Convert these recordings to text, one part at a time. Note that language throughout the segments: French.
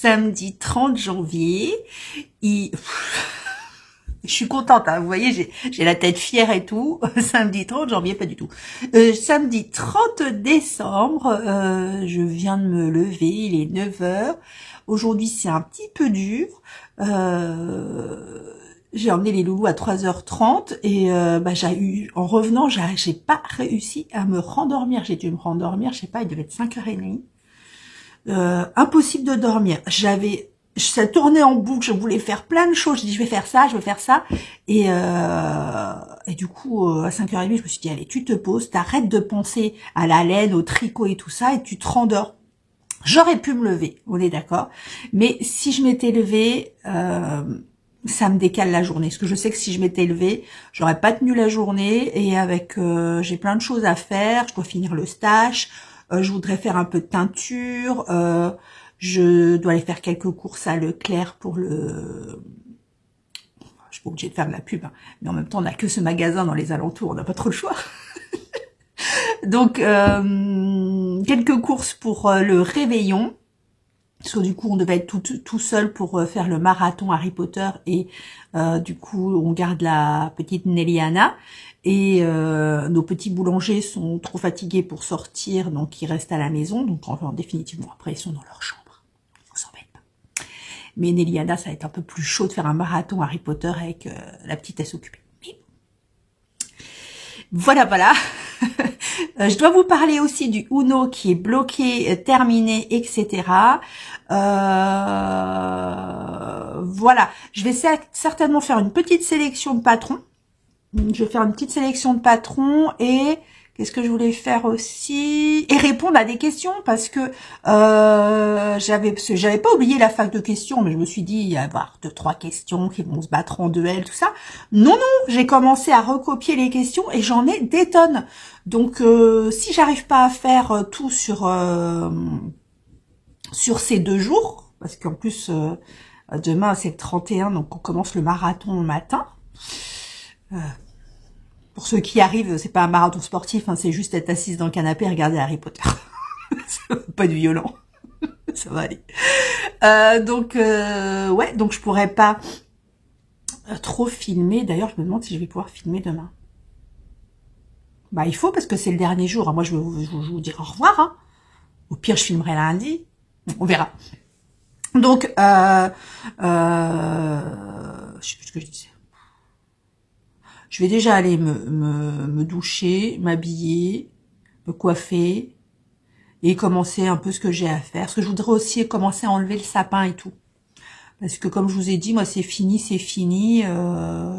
samedi 30 janvier. Je suis contente, hein, vous voyez, j'ai la tête fière et tout. Samedi 30 janvier, pas du tout. Samedi 30 décembre, je viens de me lever, il est 9 heures. Aujourd'hui, c'est un petit peu dur. J'ai emmené les loulous à 3h30 et en revenant, j'ai pas réussi à me rendormir. J'ai dû me rendormir, je sais pas, il devait être 5h30. Impossible de dormir. Ça tournait en boucle, je voulais faire plein de choses. Je dis je vais faire ça. Et du coup, à 5h30, je me suis dit allez, tu te poses, t'arrêtes de penser à la laine, au tricot et tout ça, et tu te rendors. J'aurais pu me lever, on est d'accord. Mais si je m'étais levée, ça me décale la journée. Parce que je sais que si je m'étais levée, j'aurais pas tenu la journée. Et j'ai plein de choses à faire. Je dois finir le stage. Je voudrais faire un peu de teinture. Je dois aller faire quelques courses à Leclerc pour Je suis pas obligée de faire de la pub, hein. Mais en même temps, on n'a que ce magasin dans les alentours. On n'a pas trop le choix. Donc, quelques courses pour le réveillon. Parce que du coup, on devait être tout seul pour faire le marathon Harry Potter. Et du coup, on garde la petite Nelly-Anna. Et nos petits boulangers sont trop fatigués pour sortir, donc ils restent à la maison. Donc définitivement, après, ils sont dans leur chambre. On s'embête pas. Mais Nelly-Anna, ça va être un peu plus chaud de faire un marathon Harry Potter avec la petite à s'occuper. Voilà. Je dois vous parler aussi du Uno qui est bloqué, terminé, etc. Voilà, je vais certainement faire une petite sélection de patrons. Je vais faire une petite sélection de patrons et qu'est-ce que je voulais faire aussi? Et répondre à des questions parce que j'avais pas oublié la fac de questions, mais je me suis dit il y a avoir 2-3 questions qui vont se battre en duel, tout ça. Non, j'ai commencé à recopier les questions et j'en ai des tonnes. Donc si j'arrive pas à faire tout sur ces 2 jours, parce qu'en plus demain c'est le 31, donc on commence le marathon le matin. Pour ceux qui arrivent, c'est pas un marathon sportif, hein, c'est juste être assise dans le canapé et regarder Harry Potter. Pas du violent. Ça va aller. Donc je pourrais pas trop filmer. D'ailleurs, je me demande si je vais pouvoir filmer demain. Bah, il faut parce que c'est le dernier jour. Moi, je vais vous dire au revoir. Hein. Au pire, je filmerai lundi. On verra. Donc, je sais plus ce que je disais. Je vais déjà aller me doucher, m'habiller, me coiffer et commencer un peu ce que j'ai à faire. Parce que je voudrais aussi commencer à enlever le sapin et tout. Parce que comme je vous ai dit, moi c'est fini.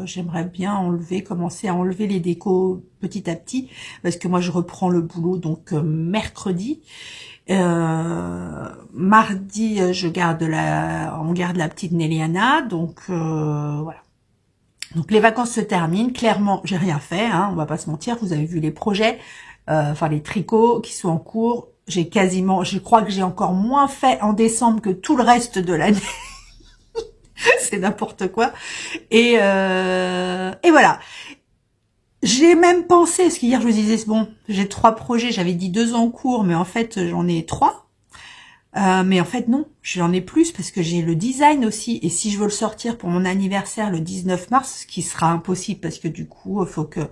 J'aimerais bien commencer à enlever les décos petit à petit. Parce que moi je reprends le boulot donc mercredi. Mardi, on garde la petite Nelly-Anna. Donc voilà. Donc les vacances se terminent, clairement j'ai rien fait, hein, on va pas se mentir, vous avez vu les projets, les tricots qui sont en cours, je crois que j'ai encore moins fait en décembre que tout le reste de l'année, c'est n'importe quoi, et voilà. J'ai même pensé, parce qu'hier je me disais, bon, j'ai 3 projets, j'avais dit 2 en cours, mais en fait j'en ai 3. Mais en fait non, j'en ai plus parce que j'ai le design aussi et si je veux le sortir pour mon anniversaire le 19 mars, ce qui sera impossible parce que du coup faut que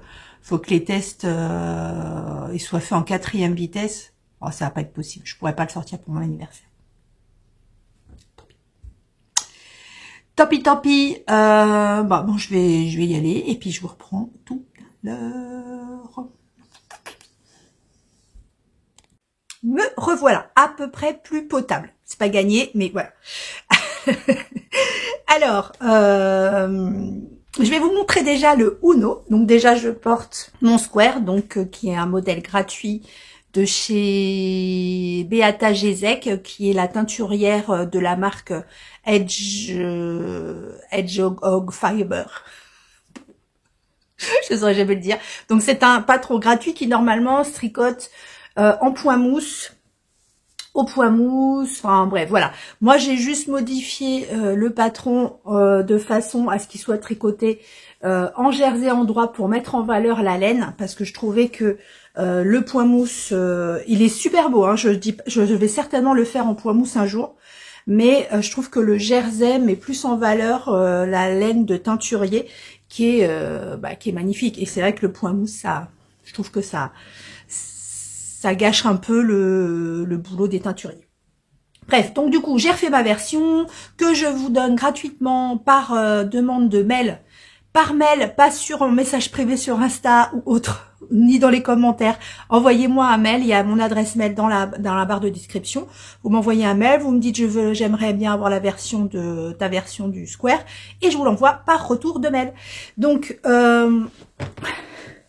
les tests ils soient faits en 4e vitesse. Oh, ça va pas être possible, je pourrais pas le sortir pour mon anniversaire. Tant pis. Bon, je vais y aller et puis je vous reprends tout à l'heure. Me revoilà, à peu près plus potable. C'est pas gagné, mais voilà. Alors, je vais vous montrer déjà le Uno. Donc déjà, je porte mon Square, donc qui est un modèle gratuit de chez Beata Jezek, qui est la teinturière de la marque Hedgehog Fiber. Je saurais jamais le dire. Donc c'est un patron gratuit qui normalement se tricote en point mousse, au point mousse, enfin bref, voilà. Moi, j'ai juste modifié le patron de façon à ce qu'il soit tricoté en jersey endroit pour mettre en valeur la laine, parce que je trouvais que le point mousse, il est super beau, hein, je vais certainement le faire en point mousse un jour, mais je trouve que le jersey met plus en valeur la laine de teinturier qui est magnifique. Et c'est vrai que le point mousse, ça, je trouve que ça gâche un peu le boulot des teinturiers. Bref, donc du coup, j'ai refait ma version que je vous donne gratuitement par demande de mail. Par mail, pas sur un message privé sur Insta ou autre, ni dans les commentaires. Envoyez-moi un mail, il y a mon adresse mail dans la barre de description. Vous m'envoyez un mail, vous me dites j'aimerais bien avoir la version de ta version du Square et je vous l'envoie par retour de mail. Donc,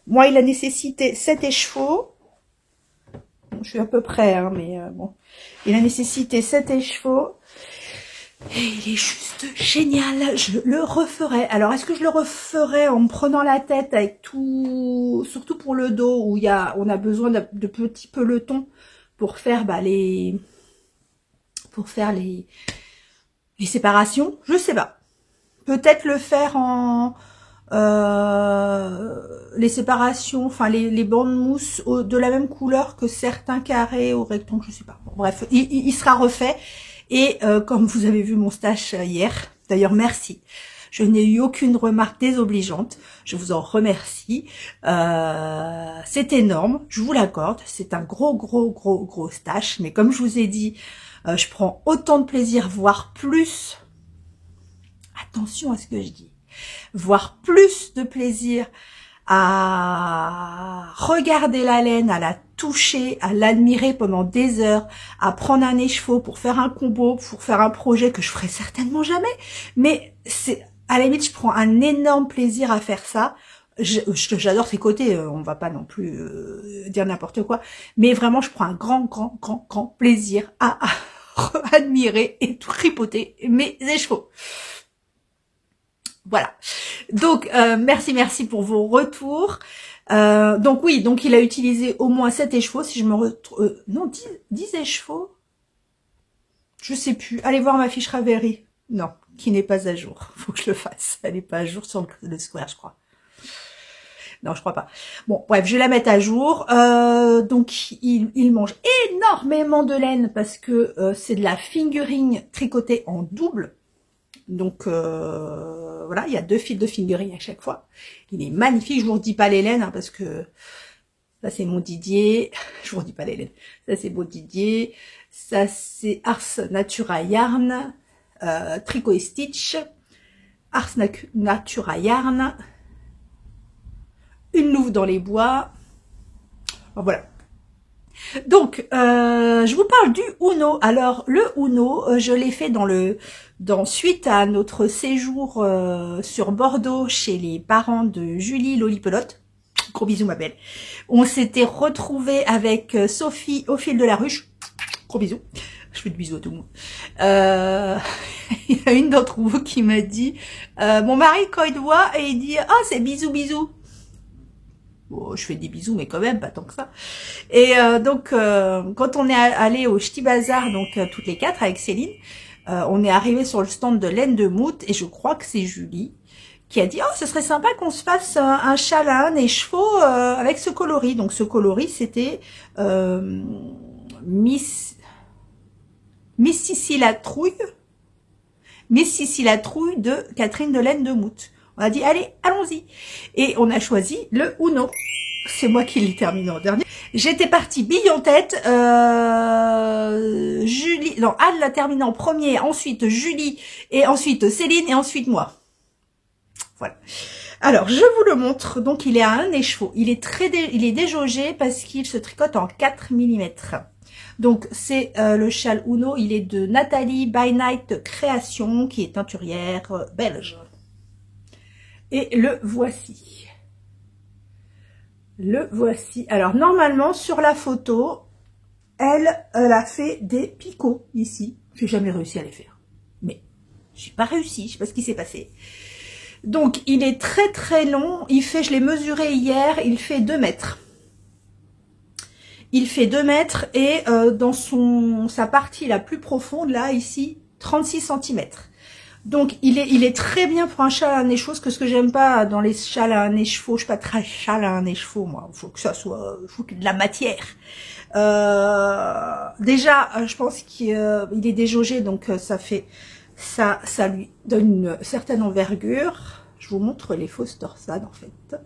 moi, il a nécessité 7 écheveaux. Bon, je suis à peu près, hein, mais bon. Il a nécessité 7 écheveaux. Et il est juste génial, je le referai. Alors, est-ce que je le referai en me prenant la tête avec tout, surtout pour le dos où on a besoin de petits pelotons pour faire les séparations? Je sais pas. Peut-être le faire en les séparations, enfin les bandes mousse de la même couleur que certains carrés ou rectangles, je sais pas. Bon, bref, il sera refait. Et comme vous avez vu mon stash hier, d'ailleurs merci, je n'ai eu aucune remarque désobligeante, je vous en remercie, c'est énorme, je vous l'accorde, c'est un gros stash, mais comme je vous ai dit, je prends autant de plaisir, voire plus, attention à ce que je dis, voire plus de plaisir à regarder la laine, à la toucher, à l'admirer pendant des heures, à prendre un écheveau pour faire un combo, pour faire un projet que je ferai certainement jamais. Mais c'est, à la limite, je prends un énorme plaisir à faire ça. J'adore tricoter, on va pas non plus dire n'importe quoi. Mais vraiment, je prends un grand plaisir à admirer et tripoter mes écheveaux. Voilà. Donc, merci pour vos retours. Donc oui, donc il a utilisé au moins 7 écheveaux, si je me retrouve... non, 10 écheveaux. Je sais plus. Allez voir ma fiche Ravelry. Non, qui n'est pas à jour. Faut que je le fasse. Elle n'est pas à jour sur le Square, je crois. Non, je crois pas. Bon, bref, je vais la mettre à jour. Donc, il mange énormément de laine parce que c'est de la fingering tricotée en double. Donc voilà, il y a 2 fils de fingering à chaque fois. Il est magnifique, je vous redis pas les laines hein, parce que ça c'est mon Didier. Je vous redis pas les laines. Ça c'est mon Didier. Ça c'est Ars Natura Yarn, Tricot et Stitch, Ars Natura Yarn, une louve dans les bois. Bon, voilà. Donc, je vous parle du Uno. Alors, le Uno, je l'ai fait suite à notre séjour sur Bordeaux chez les parents de Julie Lolipelote. Gros bisous, ma belle. On s'était retrouvés avec Sophie au fil de la ruche. Gros bisous. Je fais de bisous à tout le monde. Il y a une d'entre vous qui m'a dit, mon mari, quand il te voit, et il dit, oh, c'est bisous. Bon, je fais des bisous, mais quand même, pas tant que ça. Et donc, quand on est allé au Ch'ti Bazar, donc toutes les 4 avec Céline, on est arrivé sur le stand de laine de Mout, et je crois que c'est Julie qui a dit « Oh, ce serait sympa qu'on se fasse un châle à un écheveau avec ce coloris. » Donc, ce coloris, c'était Miss Sissi la trouille de Catherine de laine de Mout. On a dit, allez, allons-y. Et on a choisi le Uno. C'est moi qui l'ai terminé en dernier. J'étais partie bille en tête. Anne l'a terminé en premier, ensuite Julie, et ensuite Céline, et ensuite moi. Voilà. Alors, je vous le montre. Donc, il est à un écheveau. Il est déjaugé parce qu'il se tricote en 4 mm. Donc, c'est le châle Uno. Il est de Nathalie By Night Création, qui est teinturière belge. Et le voici. Alors, normalement, sur la photo, elle a fait des picots ici. J'ai jamais réussi à les faire. Mais j'ai pas réussi. Je sais pas ce qui s'est passé. Donc, il est très long. Je l'ai mesuré hier. Il fait 2 mètres. Il fait 2 mètres et dans sa partie la plus profonde, là, ici, 36 cm. Donc il est très bien pour un châle à un nez chaud, parce que ce que j'aime pas dans les châles à un nez chaud, je suis pas très châle à un nez chaud, moi. Faut que ça soit, faut qu'il y ait de la matière. Déjà, je pense qu'il est déjaugé, donc ça lui donne une certaine envergure. Je vous montre les fausses torsades en fait.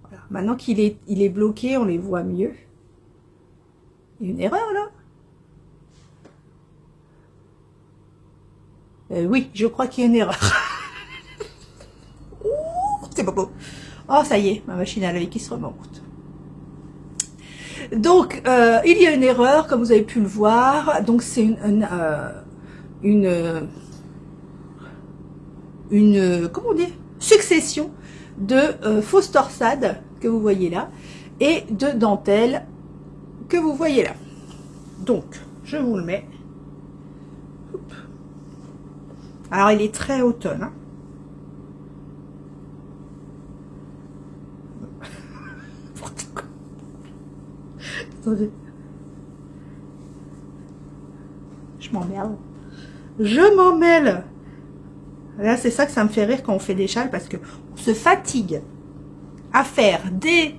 Voilà. Maintenant qu'il est bloqué, on les voit mieux. Il y a une erreur là. Oui, je crois qu'il y a une erreur. C'est pas beau. Oh, ça y est, ma machine à laver qui se remet en route. Donc, il y a une erreur, comme vous avez pu le voir. Donc, c'est comment on dit, succession de fausses torsades que vous voyez là et de dentelles que vous voyez là. Donc, je vous le mets. Alors, il est très automne. Hein. Attendez. Je m'en mêle. Je m'en mêle. Là, c'est ça que ça me fait rire quand on fait des châles, parce que on se fatigue à faire des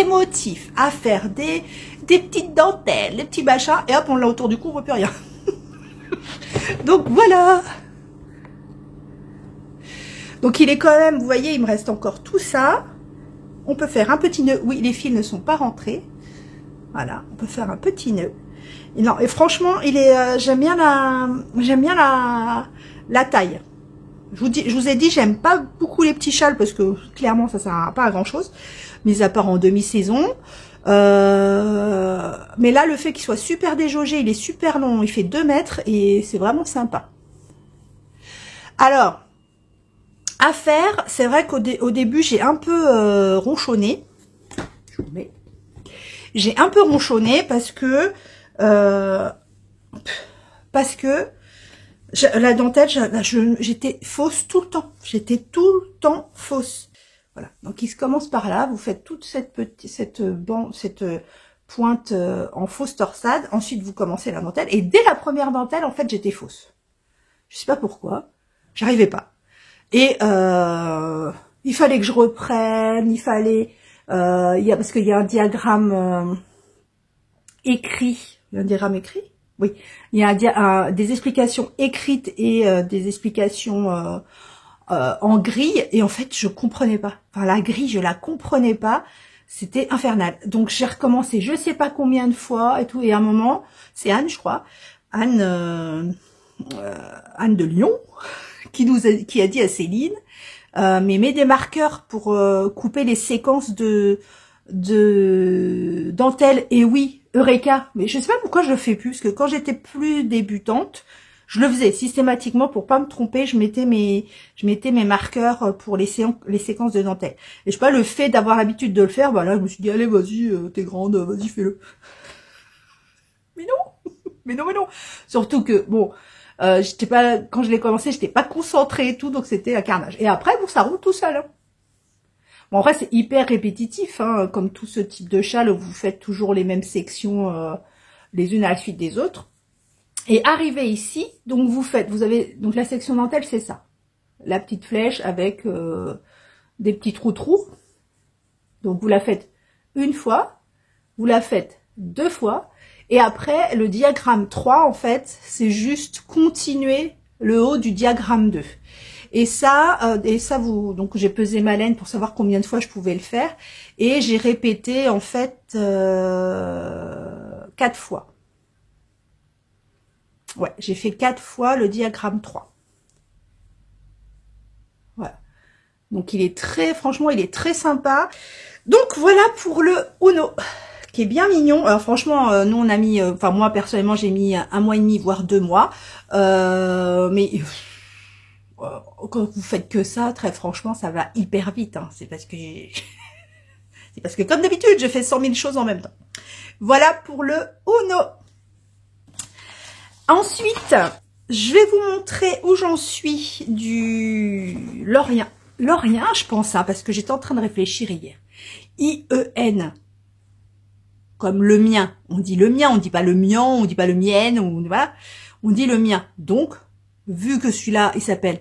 motifs, à faire des petites dentelles, des petits machins, et hop, on l'a autour du cou, on voit plus rien. Donc voilà. Donc il est quand même, vous voyez, il me reste encore tout ça. On peut faire un petit nœud. Oui, les fils ne sont pas rentrés. Voilà, on peut faire un petit nœud. Et non, et franchement, il est, j'aime bien la taille. Je vous ai dit, j'aime pas beaucoup les petits châles parce que clairement, ça sert pas à grand chose, mis à part en demi-saison. Mais là, le fait qu'il soit super déjaugé, il est super long, il fait 2 mètres et c'est vraiment sympa. Alors, à faire, c'est vrai qu'au début, j'ai un peu ronchonné. Je vous mets. J'ai un peu ronchonné parce que la dentelle, j'étais fausse tout le temps. J'étais tout le temps fausse. Voilà. Donc, il se commence par là. Vous faites toute cette pointe en fausse torsade. Ensuite, vous commencez la dentelle. Et dès la première dentelle, en fait, j'étais fausse. Je sais pas pourquoi. J'arrivais pas. Et il fallait que je reprenne. Il fallait... parce qu'il y a un diagramme écrit. Il y a un diagramme écrit? Oui. Il y a des explications écrites et des explications en grille. Et en fait, je comprenais pas. Enfin, la grille, je la comprenais pas. C'était infernal. Donc, j'ai recommencé je sais pas combien de fois et tout. Et à un moment, c'est Anne, je crois. Anne de Lyon, qui a dit à Céline, mais mets des marqueurs pour couper les séquences de dentelle. Et oui, Eureka. Mais je sais pas pourquoi je le fais plus, parce que quand j'étais plus débutante, je le faisais systématiquement pour pas me tromper. Je mettais mes marqueurs pour les séquences de dentelle. Et je sais pas, le fait d'avoir l'habitude de le faire, bah là, je me suis dit, allez, vas-y, t'es grande, vas-y, fais-le. Mais non, mais non, mais non. Surtout que, bon, j'étais pas, quand je l'ai commencé, j'étais pas concentrée et tout, donc c'était un carnage. Et après, bon, ça roule tout seul. Hein. Bon, en vrai, c'est hyper répétitif, hein, comme tout ce type de châle où vous faites toujours les mêmes sections les unes à la suite des autres. Et arrivé ici, donc vous avez, donc la section dentelle, c'est ça. La petite flèche avec des petits trous. Donc vous la faites une fois, vous la faites 2 fois, et après, le diagramme 3, en fait, c'est juste continuer le haut du diagramme 2. Et ça, donc j'ai pesé ma laine pour savoir combien de fois je pouvais le faire. Et j'ai répété, en fait, 4 fois. Ouais, j'ai fait 4 fois le diagramme 3. Voilà. Donc il est très, franchement, il est très sympa. Donc voilà pour le Uno, qui est bien mignon. Alors franchement, nous on a mis, enfin moi personnellement j'ai mis 1 mois et demi, voire 2 mois. Mais quand vous faites que ça, très franchement, ça va hyper vite. Hein. C'est parce que comme d'habitude, je fais 100 000 choses en même temps. Voilà pour le Uno. Ensuite, je vais vous montrer où j'en suis du Lorien. Lorien, je pense, hein, parce que j'étais en train de réfléchir hier. I-E-N. Comme le mien. On dit le mien, on dit pas le mien, on dit pas le mien, ou voilà. On dit le mien. Donc, vu que celui-là, il s'appelle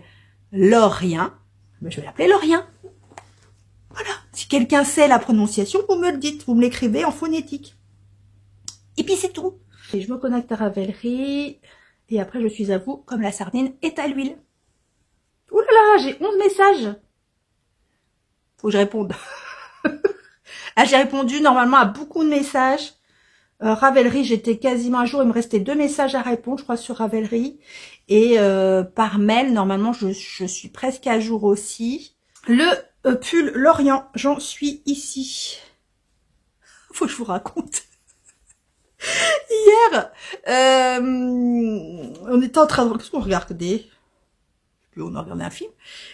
Lorien, ben, je vais l'appeler Lorien. Voilà. Si quelqu'un sait la prononciation, vous me le dites, vous me l'écrivez en phonétique. Et puis c'est tout. Et je me connecte à Ravelry. Et après, je suis à vous comme la sardine est à l'huile. Ouh là là, j'ai 11 messages. Faut que je réponde. Ah, j'ai répondu normalement à beaucoup de messages. Ravelry, j'étais quasiment à jour. Il me restait 2 messages à répondre, je crois, sur Ravelry. Et par mail, normalement, je suis presque à jour aussi. Le pull Lorient, j'en suis ici. Faut que je vous raconte. Hier, on était en train de... Qu'est-ce qu'on regardait? Puis on a regardé un film.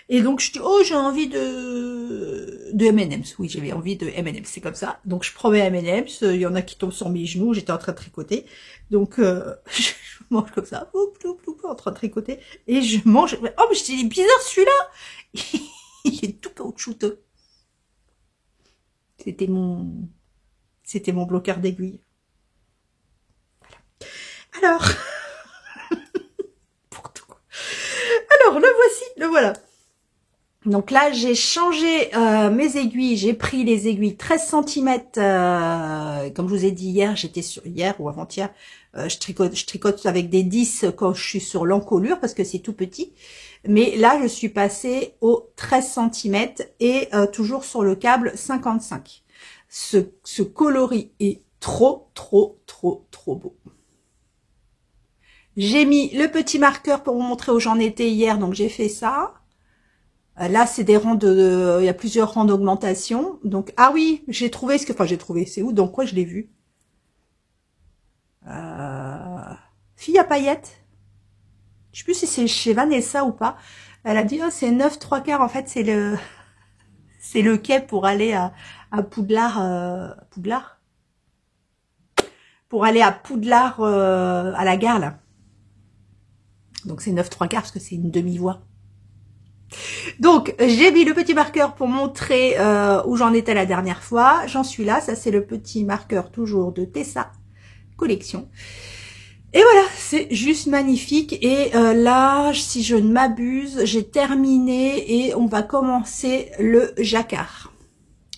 Et donc, je dis, oh, j'ai envie de M&M's. Oui, j'avais envie de M&M's, c'est comme ça. Donc, je prends mes M&M's. Il y en a qui tombent sur mes genoux. J'étais en train de tricoter. Donc, je mange comme ça. En train de tricoter. Et je mange. Oh, mais je dis, bizarre celui-là. Il est tout caoutchouteux. C'était mon bloqueur d'aiguille. Voilà. Alors, pour tout. Alors, le voici, le voilà. Donc là, j'ai changé mes aiguilles. J'ai pris les aiguilles 13 cm. Comme je vous ai dit hier, hier ou avant-hier, je tricote avec des 10 quand je suis sur l'encolure parce que c'est tout petit. Mais là, je suis passée au 13 cm et toujours sur le câble 55. Ce coloris est trop beau. J'ai mis le petit marqueur pour vous montrer où j'en étais hier, donc j'ai fait ça. Là, c'est des rangs il y a plusieurs rangs d'augmentation. Donc, ah oui, j'ai trouvé c'est où, donc quoi, je l'ai vu. Fille à paillettes. Je sais plus si c'est chez Vanessa ou pas. Elle a dit, oh, c'est 9 3/4, en fait, c'est le quai pour aller à Poudlard, Poudlard? Pour aller à Poudlard, à la gare, là. Donc, c'est 9 3/4 parce que c'est une demi-voie. Donc, j'ai mis le petit marqueur pour montrer où j'en étais la dernière fois. J'en suis là. Ça, c'est le petit marqueur toujours de Tessa Collection. Et voilà, c'est juste magnifique. Et là, si je ne m'abuse, j'ai terminé et on va commencer le jacquard.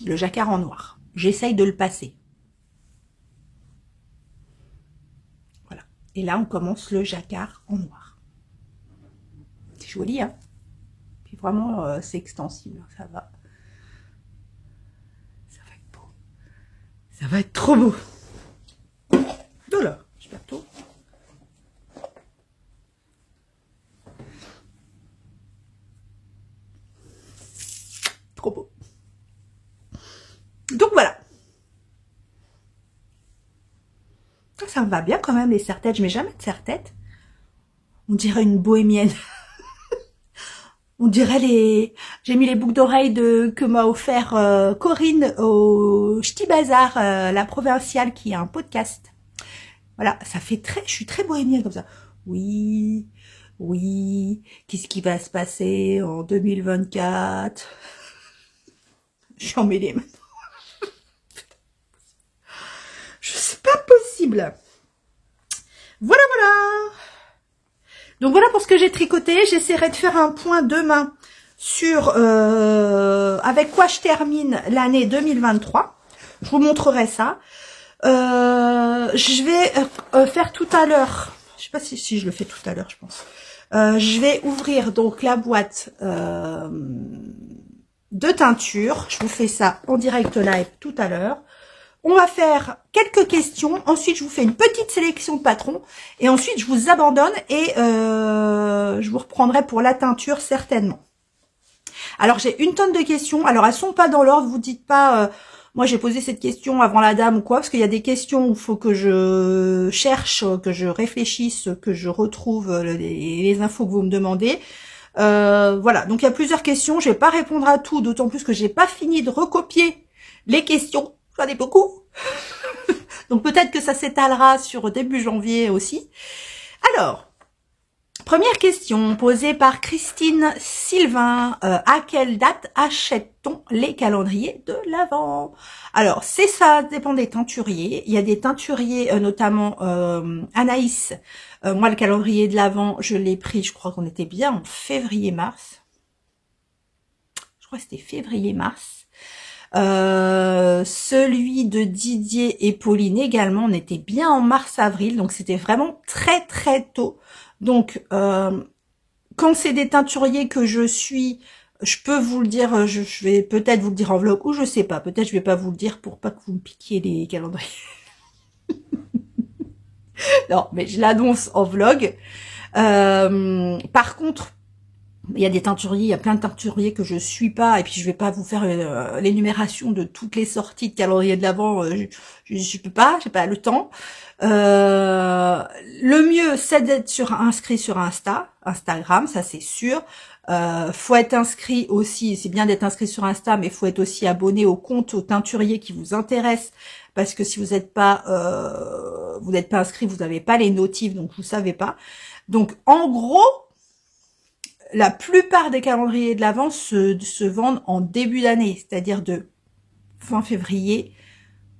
Le jacquard en noir. J'essaye de le passer. Voilà. Et là, on commence le jacquard en noir. C'est joli, hein? Puis vraiment, c'est extensible. Ça va. Ça va être beau. Ça va être trop beau. Voilà, je perds tout. Trop beau. Donc voilà. Ça me va bien quand même les serre-têtes. Je mets jamais de serre-tête. On dirait une bohémienne. On dirait j'ai mis les boucles d'oreilles que m'a offert Corinne au Ch'ti Bazar, la provinciale qui a un podcast. Voilà, ça fait je suis très bohémienne comme ça. Oui, qu'est-ce qui va se passer en 2024? Je suis emmêlée maintenant. C'est pas possible. Voilà. Donc voilà pour ce que j'ai tricoté. J'essaierai de faire un point demain sur avec quoi je termine l'année 2023. Je vous montrerai ça. Je vais faire tout à l'heure. Je sais pas si je le fais tout à l'heure, je pense. Je vais ouvrir donc la boîte de teinture. Je vous fais ça en direct live tout à l'heure. On va faire quelques questions. Ensuite, je vous fais une petite sélection de patrons. Et ensuite, je vous abandonne et je vous reprendrai pour la teinture certainement. Alors, j'ai une tonne de questions. Alors, elles sont pas dans l'ordre. Vous dites pas, moi, j'ai posé cette question avant la dame ou quoi. Parce qu'il y a des questions où il faut que je cherche, que je réfléchisse, que je retrouve les infos que vous me demandez. Voilà. Donc, il y a plusieurs questions. Je vais pas répondre à tout. D'autant plus que j'ai pas fini de recopier les questions. J'en ai beaucoup. Donc peut-être que ça s'étalera sur début janvier aussi. Alors, Première question posée par Christine Sylvain. À quelle date achète-t-on les calendriers de l'Avent? Alors, c'est ça, dépend des teinturiers. Il y a des teinturiers, notamment Anaïs. Moi, le calendrier de l'Avent, je l'ai pris, je crois qu'on était bien en février-mars. Je crois que c'était février-mars. Celui de Didier et Pauline également, on était bien en mars-avril, donc c'était vraiment très très tôt. Donc, quand c'est des teinturiers que je suis, je peux vous le dire, je vais peut-être vous le dire en vlog, ou je sais pas, peut-être je vais pas vous le dire pour pas que vous me piquiez les calendriers. Non, mais je l'annonce en vlog. Par contre, il y a des teinturiers, il y a plein de teinturiers que je suis pas, et puis je vais pas vous faire l'énumération de toutes les sorties de calendrier de l'Avent, je peux pas, j'ai pas le temps. Le mieux, c'est d'être inscrit sur Instagram, ça c'est sûr. Faut être inscrit aussi, c'est bien d'être inscrit sur Insta, mais faut être aussi abonné au compte, au teinturier qui vous intéresse, parce que si vous n'êtes pas inscrit, vous n'avez pas les notifs, donc vous savez pas. Donc en gros, la plupart des calendriers de l'Avent se vendent en début d'année, c'est-à-dire de fin février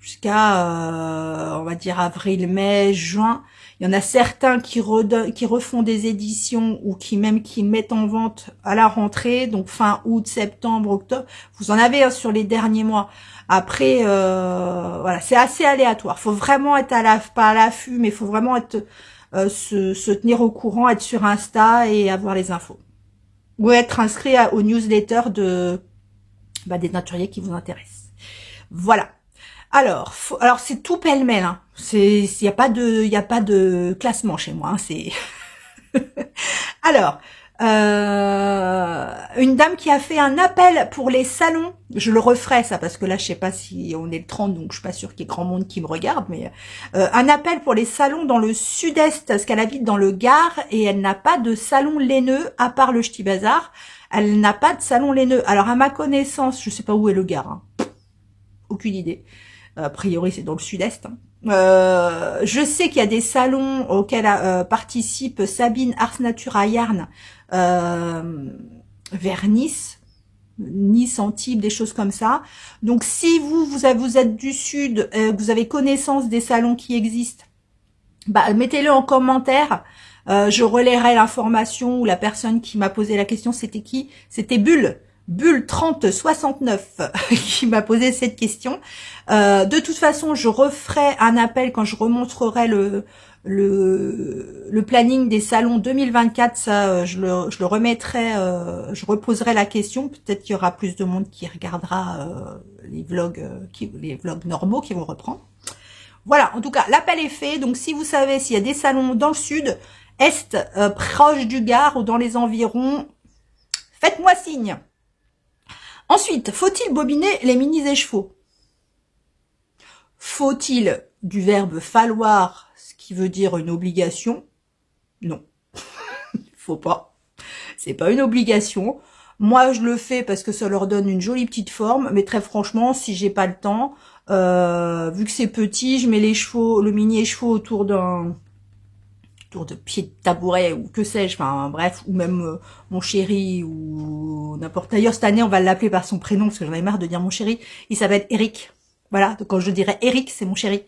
jusqu'à, on va dire, avril, mai, juin. Il y en a certains qui refont des éditions ou qui mettent en vente à la rentrée, donc fin août, septembre, octobre. Vous en avez sur les derniers mois. Après, voilà, c'est assez aléatoire. Faut vraiment être pas à l'affût, mais il faut vraiment être se tenir au courant, être sur Insta et avoir les infos. Ou être inscrit aux newsletters des teinturiers qui vous intéressent. Voilà. Alors c'est tout pêle-mêle. Hein. Il y a pas de classement chez moi. Hein. C'est alors une dame qui a fait un appel pour les salons. Je le referai ça parce que là je sais pas si on est le 30, donc je suis pas sûre qu'il y ait grand monde qui me regarde, mais un appel pour les salons dans le sud-est parce qu'elle habite dans le Gard et elle n'a pas de salon laineux à part le Ch'ti Bazar. Elle n'a pas de salon laineux. Alors à ma connaissance, je sais pas où est le Gard. Hein. Aucune idée. A priori c'est dans le sud-est. Hein. Je sais qu'il y a des salons auxquels participe Sabine Ars Natura Yarn vers Nice, Antibes, des choses comme ça. Donc si vous êtes du sud, vous avez connaissance des salons qui existent, mettez-le en commentaire. Je relayerai l'information ou la personne qui m'a posé la question, c'était qui? C'était Bulle 3069 qui m'a posé cette question. De toute façon, je referai un appel quand je remontrerai le planning des salons 2024. Ça, je le remettrai, je reposerai la question. Peut-être qu'il y aura plus de monde qui regardera les vlogs normaux qui vont reprendre. Voilà, en tout cas, l'appel est fait. Donc, si vous savez s'il y a des salons dans le sud, est, proche du Gard ou dans les environs, faites-moi signe. Ensuite, faut-il bobiner les mini-échevaux? Faut-il du verbe falloir, ce qui veut dire une obligation? Non, faut pas. C'est pas une obligation. Moi, je le fais parce que ça leur donne une jolie petite forme, mais très franchement, si j'ai pas le temps, vu que c'est petit, je mets le mini-écheveau autour de pied de tabouret ou que sais-je, enfin bref, ou même mon chéri ou n'importe. D'ailleurs cette année on va l'appeler par son prénom parce que j'en ai marre de dire mon chéri. Il s'appelle Eric. Voilà, donc quand je dirais Eric, c'est mon chéri.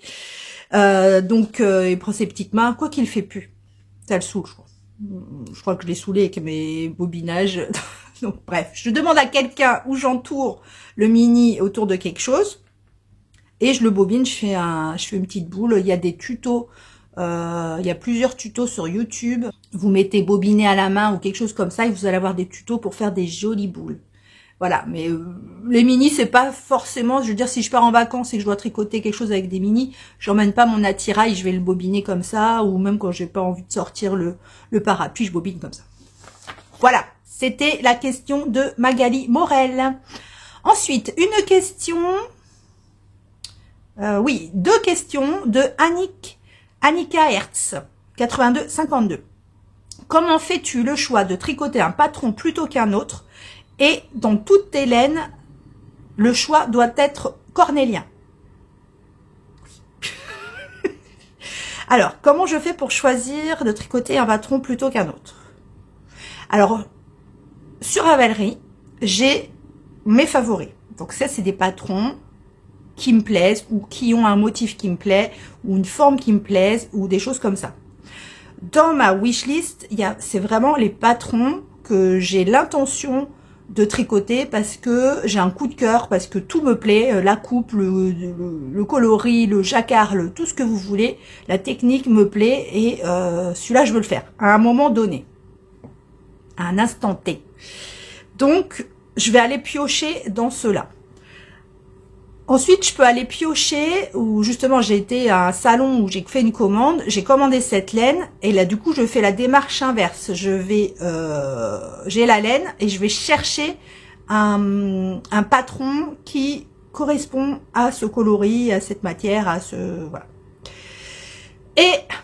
Donc il prend ses petites mains, quoi qu'il fait plus. Ça le saoule, je crois. Je crois que je l'ai saoulé avec mes bobinages. Donc bref, je demande à quelqu'un où j'entoure le mini autour de quelque chose et je le bobine. Je fais une petite boule. Il y a des tutos. Il y a plusieurs tutos sur YouTube. Vous mettez bobiné à la main ou quelque chose comme ça et vous allez avoir des tutos pour faire des jolies boules. Voilà, mais les mini, c'est pas forcément, je veux dire, si je pars en vacances et que je dois tricoter quelque chose avec des mini, j'emmène pas mon attirail, je vais le bobiner comme ça, ou même quand j'ai pas envie de sortir le parapluie, je bobine comme ça. Voilà, c'était la question de Magali Morel. Ensuite, une question, deux questions de Annika Hertz, 82-52. Comment fais-tu le choix de tricoter un patron plutôt qu'un autre? Et dans toutes tes laines, le choix doit être cornélien. Alors, comment je fais pour choisir de tricoter un patron plutôt qu'un autre? Alors, sur Ravelry, j'ai mes favoris. Donc ça, c'est des patrons qui me plaisent ou qui ont un motif qui me plaît ou une forme qui me plaise ou des choses comme ça. Dans ma wishlist, c'est vraiment les patrons que j'ai l'intention de tricoter parce que j'ai un coup de cœur, parce que tout me plaît, la coupe, le coloris, le jacquard, tout ce que vous voulez, la technique me plaît et celui-là, je veux le faire à un moment donné, à un instant T. Donc, je vais aller piocher dans ceux-là. Ensuite, je peux aller piocher, ou justement, j'ai été à un salon où j'ai fait une commande, j'ai commandé cette laine, et là, du coup, je fais la démarche inverse. J'ai la laine, et je vais chercher un patron qui correspond à ce coloris, à cette matière, à ce... voilà.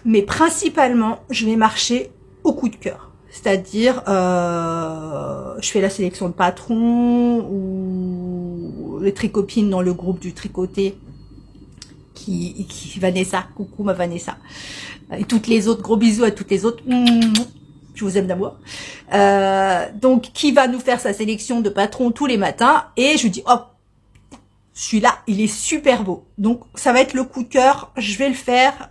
Mais principalement, je vais marcher au coup de cœur. C'est-à-dire, je fais la sélection de patrons ou les tricopines dans le groupe du tricoté qui Vanessa, coucou ma Vanessa. Et toutes les autres, gros bisous à toutes les autres. Je vous aime d'amour. Donc, qui va nous faire sa sélection de patrons tous les matins. Et je dis, oh, celui-là, il est super beau. Donc, ça va être le coup de cœur. Je vais le faire.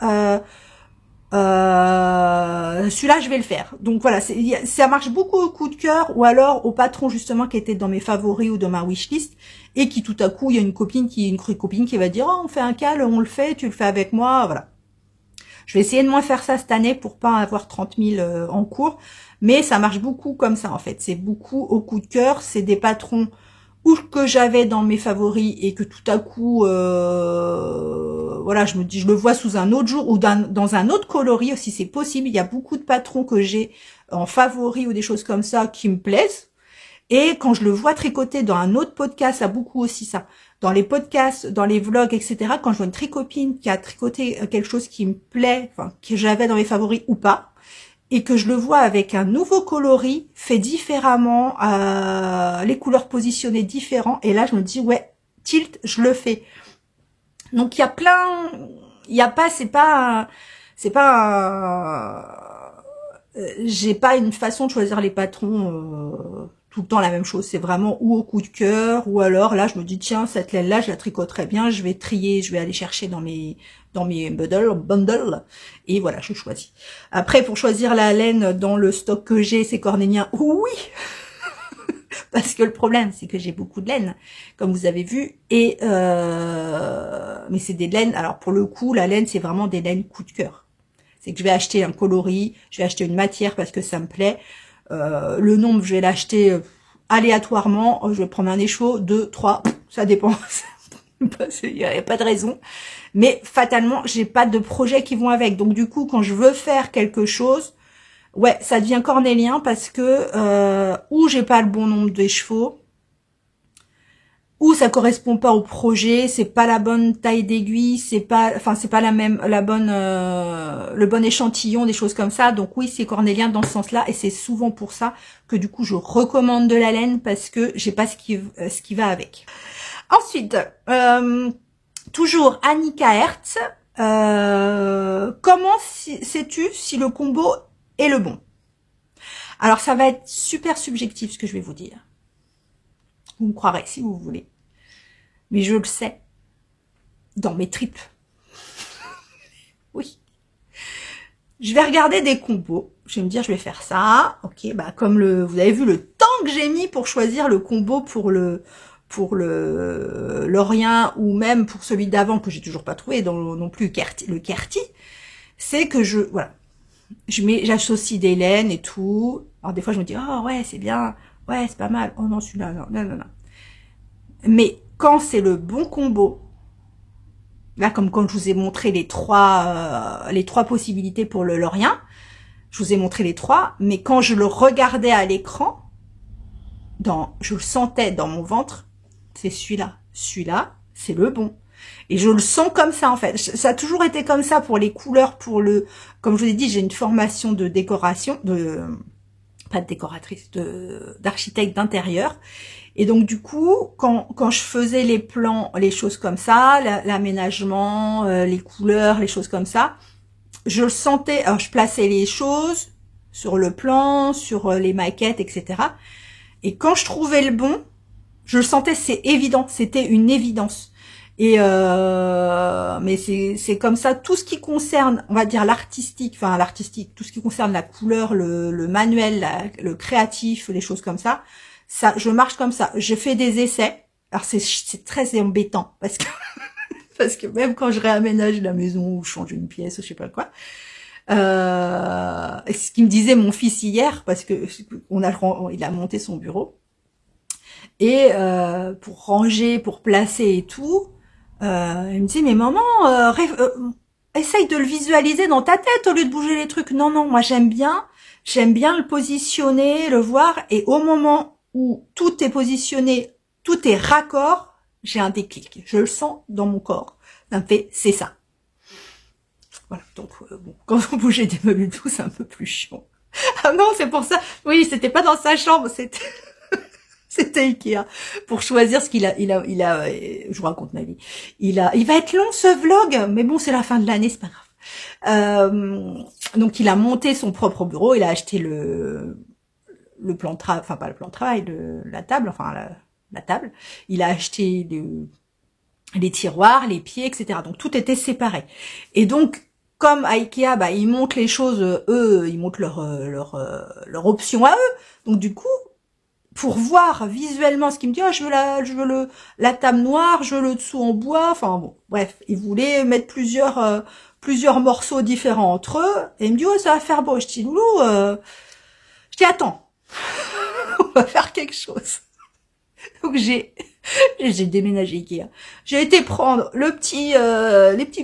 Celui-là, je vais le faire. Donc voilà, ça marche beaucoup au coup de cœur ou alors au patron justement qui était dans mes favoris ou dans ma wishlist et qui tout à coup, il y a une copine qui va dire, oh, on fait un cal, on le fait, tu le fais avec moi, voilà. Je vais essayer de moins faire ça cette année pour pas avoir 30 000 en cours, mais ça marche beaucoup comme ça en fait. C'est beaucoup au coup de cœur, c'est des patrons ou que j'avais dans mes favoris et que tout à coup, voilà, je me dis, je le vois sous un autre jour ou dans un autre coloris aussi, c'est possible. Il y a beaucoup de patrons que j'ai en favoris ou des choses comme ça qui me plaisent. Et quand je le vois tricoter dans un autre podcast, ça a beaucoup aussi ça. Dans les podcasts, dans les vlogs, etc. Quand je vois une tricopine qui a tricoté quelque chose qui me plaît, enfin, que j'avais dans mes favoris ou pas, et que je le vois avec un nouveau coloris, fait différemment, les couleurs positionnées différents, et là je me dis, ouais, tilt, je le fais. Donc il y a plein, il y a pas, j'ai pas une façon de choisir les patrons tout le temps la même chose, c'est vraiment ou au coup de cœur, ou alors là je me dis tiens cette laine là je la tricoterai bien, je vais trier, je vais aller chercher dans mes bundles, et voilà je choisis. Après pour choisir la laine dans le stock que j'ai, c'est cornélien, oui. Parce que le problème, c'est que j'ai beaucoup de laine, comme vous avez vu, et mais c'est des laines, alors pour le coup, la laine, c'est vraiment des laines coup de cœur. C'est que je vais acheter un coloris, je vais acheter une matière parce que ça me plaît, le nombre, je vais l'acheter aléatoirement, je vais prendre un écheveau, 2, 3, ça dépend, il n'y a pas de raison, mais fatalement, j'ai pas de projets qui vont avec, donc du coup, quand je veux faire quelque chose, ouais, ça devient cornélien parce que ou j'ai pas le bon nombre de chevaux, ou ça correspond pas au projet, c'est pas la bonne taille d'aiguille, c'est pas le bon échantillon, des choses comme ça. Donc oui, c'est cornélien dans ce sens-là, et c'est souvent pour ça que du coup je recommande de la laine parce que j'ai pas ce qui va avec. Ensuite, toujours Annika Hertz. Comment sais-tu si le combo est le bon? Alors ça va être super subjectif ce que je vais vous dire. Vous me croirez si vous voulez. Mais je le sais. Dans mes tripes. Oui. Je vais regarder des combos. Je vais me dire, je vais faire ça. Ok, bah comme vous avez vu le temps que j'ai mis pour choisir le combo pour l'Orient ou même pour celui d'avant que j'ai toujours pas trouvé non plus le Kerti. C'est que voilà. J'associe des laines et tout. Alors des fois je me dis, oh ouais, c'est bien. Ouais, c'est pas mal. Oh non, celui-là, non. Mais quand c'est le bon combo, là, comme quand je vous ai montré les trois possibilités pour le Lorient, je vous ai montré les trois, mais quand je le regardais à l'écran, je le sentais dans mon ventre, c'est celui-là. Celui-là, c'est le bon. Et je le sens comme ça, en fait. Ça a toujours été comme ça pour les couleurs, comme je vous ai dit, j'ai une formation de décoration, pas de décoratrice, d'architecte d'intérieur. Et donc, du coup, quand je faisais les plans, les choses comme ça, l'aménagement, les couleurs, les choses comme ça, je le sentais, alors je plaçais les choses, sur le plan, sur les maquettes, etc. Et quand je trouvais le bon, je le sentais, c'est évident, c'était une évidence. Et mais c'est comme ça, tout ce qui concerne, on va dire l'artistique, tout ce qui concerne la couleur, le manuel, le créatif, les choses comme ça, je marche comme ça. Je fais des essais. Alors c'est très embêtant parce que parce que même quand je réaménage la maison ou je change une pièce ou je sais pas quoi, ce qu'il me disait mon fils hier, parce que il a monté son bureau et pour ranger, pour placer et tout, il me dit mais maman, essaye de le visualiser dans ta tête au lieu de bouger les trucs. Non, moi j'aime bien le positionner, le voir, et au moment où tout est positionné, tout est raccord, j'ai un déclic. Je le sens dans mon corps. Ça me fait, c'est ça. Voilà, donc bon, quand on bougeait des meubles et tout, c'est un peu plus chiant. Ah non, c'est pour ça. Oui, c'était pas dans sa chambre, c'était c'était Ikea. Pour choisir ce qu'il a, je vous raconte ma vie. Il va être long ce vlog, mais bon, c'est la fin de l'année, c'est pas grave. Donc il a monté son propre bureau, il a acheté le plan de travail, enfin pas le plan de travail, la table, enfin la table. Il a acheté les tiroirs, les pieds, etc. Donc tout était séparé. Et donc, comme à Ikea, ils montent les choses, eux, ils montent leur option à eux. Donc du coup, pour voir visuellement ce qu'il me dit, je veux la table noire, je veux le dessous en bois, enfin bon, bref, il voulait mettre plusieurs morceaux différents entre eux, et il me dit, ça va faire beau. Je dis, Loulou, attends, on va faire quelque chose. Donc j'ai déménagé Ikea. J'ai été prendre les petits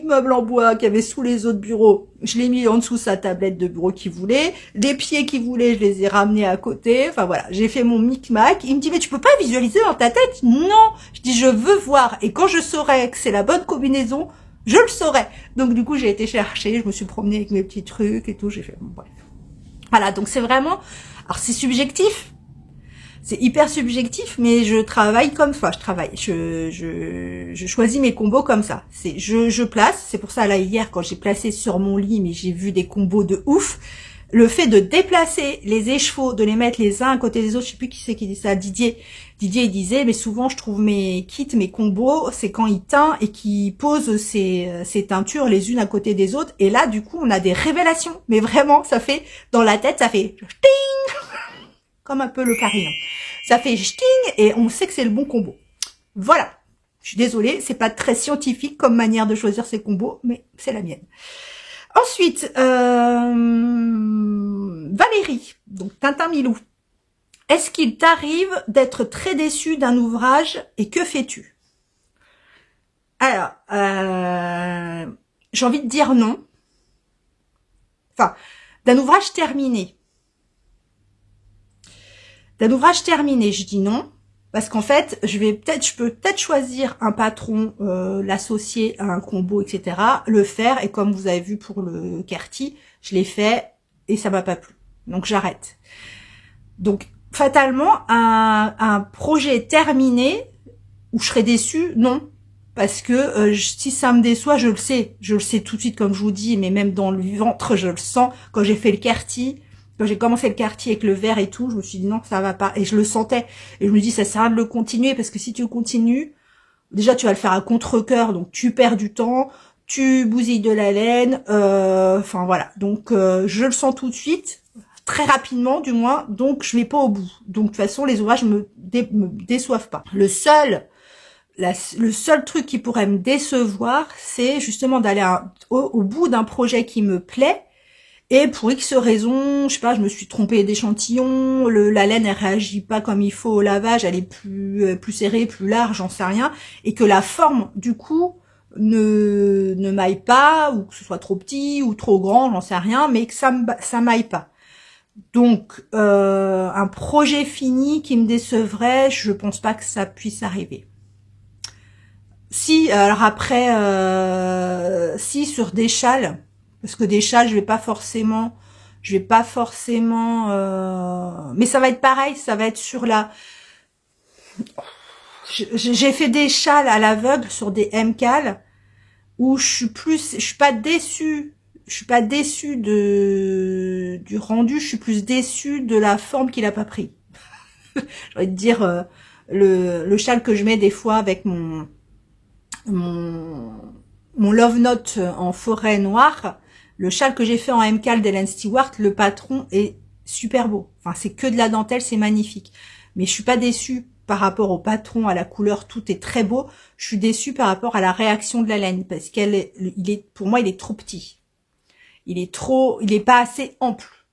meubles en bois qu'il y avait sous les autres bureaux. Je l'ai mis en dessous sa tablette de bureau qu'il voulait. Les pieds qu'il voulait, je les ai ramenés à côté. Enfin voilà, j'ai fait mon micmac. Il me dit, mais tu peux pas visualiser dans ta tête? Non. Je dis, je veux voir. Et quand je saurai que c'est la bonne combinaison, je le saurai. Donc du coup, j'ai été chercher, je me suis promenée avec mes petits trucs et tout. J'ai fait, bon, bref. Voilà, donc c'est vraiment... Alors c'est subjectif. C'est hyper subjectif, mais je travaille comme ça. Je choisis mes combos comme ça. Je place. C'est pour ça là hier quand j'ai placé sur mon lit, mais j'ai vu des combos de ouf. Le fait de déplacer les échevaux, de les mettre les uns à côté des autres, je sais plus qui c'est qui dit ça. Didier il disait, mais souvent je trouve mes kits, mes combos, c'est quand il teint et qu'il pose ses teintures les unes à côté des autres. Et là, du coup, on a des révélations. Mais vraiment, ça fait dans la tête, ça fait ting. Comme un peu le carillon. Ça fait sting et on sait que c'est le bon combo. Voilà. Je suis désolée, c'est pas très scientifique comme manière de choisir ses combos, mais c'est la mienne. Ensuite, Valérie, donc Tintin Milou. Est-ce qu'il t'arrive d'être très déçu d'un ouvrage et que fais-tu? Alors, j'ai envie de dire non. Enfin, d'un ouvrage terminé. D'un ouvrage terminé, je dis non, parce qu'en fait, je peux peut-être choisir un patron, l'associer à un combo, etc., le faire, et comme vous avez vu pour le Kerti, je l'ai fait, et ça m'a pas plu. Donc j'arrête. Donc, fatalement, un projet terminé, où je serais déçue, non. Parce que si ça me déçoit, je le sais tout de suite, comme je vous dis, mais même dans le ventre, je le sens. Quand j'ai fait le Kerti, quand j'ai commencé le quartier avec le verre et tout, je me suis dit non, ça va pas. Et je le sentais. Et je me dis, ça sert à rien de le continuer, parce que si tu continues, déjà tu vas le faire à contre-cœur, donc tu perds du temps, tu bousilles de la laine, enfin voilà. Donc je le sens tout de suite, très rapidement du moins, donc je vais pas au bout. Donc de toute façon, les ouvrages me déçoivent pas. Le seul truc qui pourrait me décevoir, c'est justement d'aller au bout d'un projet qui me plaît, et pour X raisons, je sais pas, je me suis trompée d'échantillon, la laine elle réagit pas comme il faut au lavage, elle est plus serrée, plus large, j'en sais rien, et que la forme du coup ne m'aille pas, ou que ce soit trop petit ou trop grand, j'en sais rien, mais que ça m'aille pas. Donc un projet fini qui me décevrait, je pense pas que ça puisse arriver. Si, alors après, si sur des châles, parce que des châles, je vais pas forcément, mais ça va être pareil, ça va être sur j'ai fait des châles à l'aveugle sur des MCAL où je suis pas déçue, je suis pas déçue du rendu, je suis plus déçue de la forme qu'il a pas pris. J'ai envie de dire, le châle que je mets des fois avec mon Love Note en forêt noire, le châle que j'ai fait en MCAL d'Hélène Stewart, le patron est super beau. Enfin, c'est que de la dentelle, c'est magnifique. Mais je suis pas déçue par rapport au patron, à la couleur, tout est très beau. Je suis déçue par rapport à la réaction de la laine, parce pour moi, il est trop petit. Il est pas assez ample.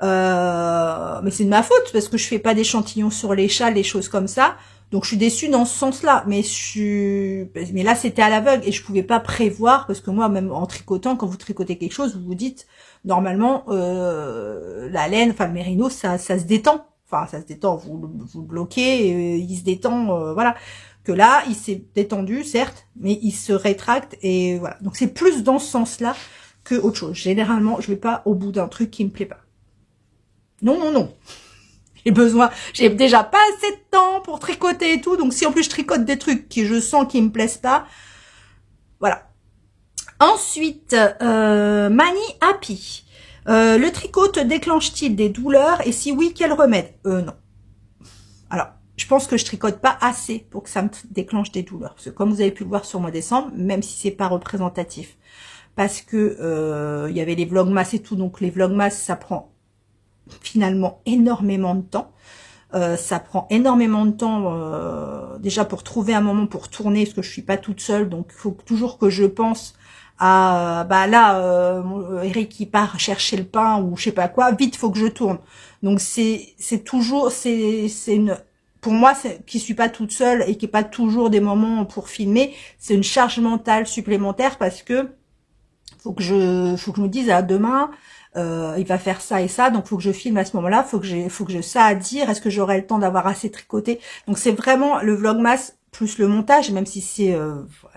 Mais c'est de ma faute, parce que je fais pas d'échantillons sur les châles, des choses comme ça. Donc je suis déçue dans ce sens-là, mais là c'était à l'aveugle et je pouvais pas prévoir, parce que moi même en tricotant, quand vous tricotez quelque chose, vous vous dites normalement la laine, enfin le mérino, ça se détend, enfin ça se détend, vous bloquez, il se détend, voilà. Que là il s'est détendu certes, mais il se rétracte et voilà. Donc c'est plus dans ce sens-là que autre chose. Généralement je vais pas au bout d'un truc qui me plaît pas. Non non non. J'ai déjà pas assez de temps pour tricoter et tout, donc si en plus je tricote des trucs que je sens qui me plaisent pas, voilà. Ensuite, Mani Happy. Le tricot te déclenche-t-il des douleurs et si oui, quel remède? Non. Alors, je pense que je tricote pas assez pour que ça me déclenche des douleurs, parce que comme vous avez pu le voir sur le mois de décembre, même si c'est pas représentatif, parce que il y avait les vlogmas et tout, donc les vlogmas ça prend finalement énormément de temps. Ça prend énormément de temps déjà pour trouver un moment pour tourner, parce que je suis pas toute seule, donc il faut toujours que je pense à Eric qui part chercher le pain ou je sais pas quoi, vite faut que je tourne. Donc c'est toujours pour moi qui suis pas toute seule et qui est pas toujours des moments pour filmer, c'est une charge mentale supplémentaire, parce que faut que je me dise demain il va faire ça et ça, donc faut que je filme à ce moment-là, faut que j'ai ça à dire, est-ce que j'aurai le temps d'avoir assez tricoté? Donc c'est vraiment le vlogmas plus le montage, même si c'est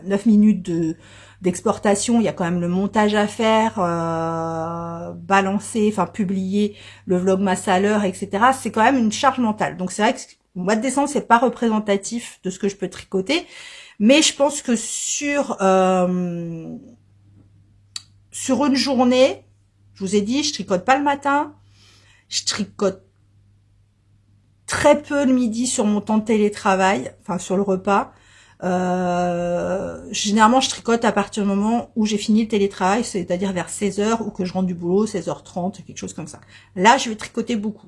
9 minutes d'exportation, il y a quand même le montage à faire, balancer, enfin publier le vlogmas à l'heure, etc. C'est quand même une charge mentale. Donc c'est vrai que le mois de décembre, c'est pas représentatif de ce que je peux tricoter, mais je pense que sur une journée, je vous ai dit, je tricote pas le matin, je tricote très peu le midi sur mon temps de télétravail, enfin sur le repas. Généralement, je tricote à partir du moment où j'ai fini le télétravail, c'est-à-dire vers 16h ou que je rentre du boulot, 16h30, quelque chose comme ça. Là, je vais tricoter beaucoup.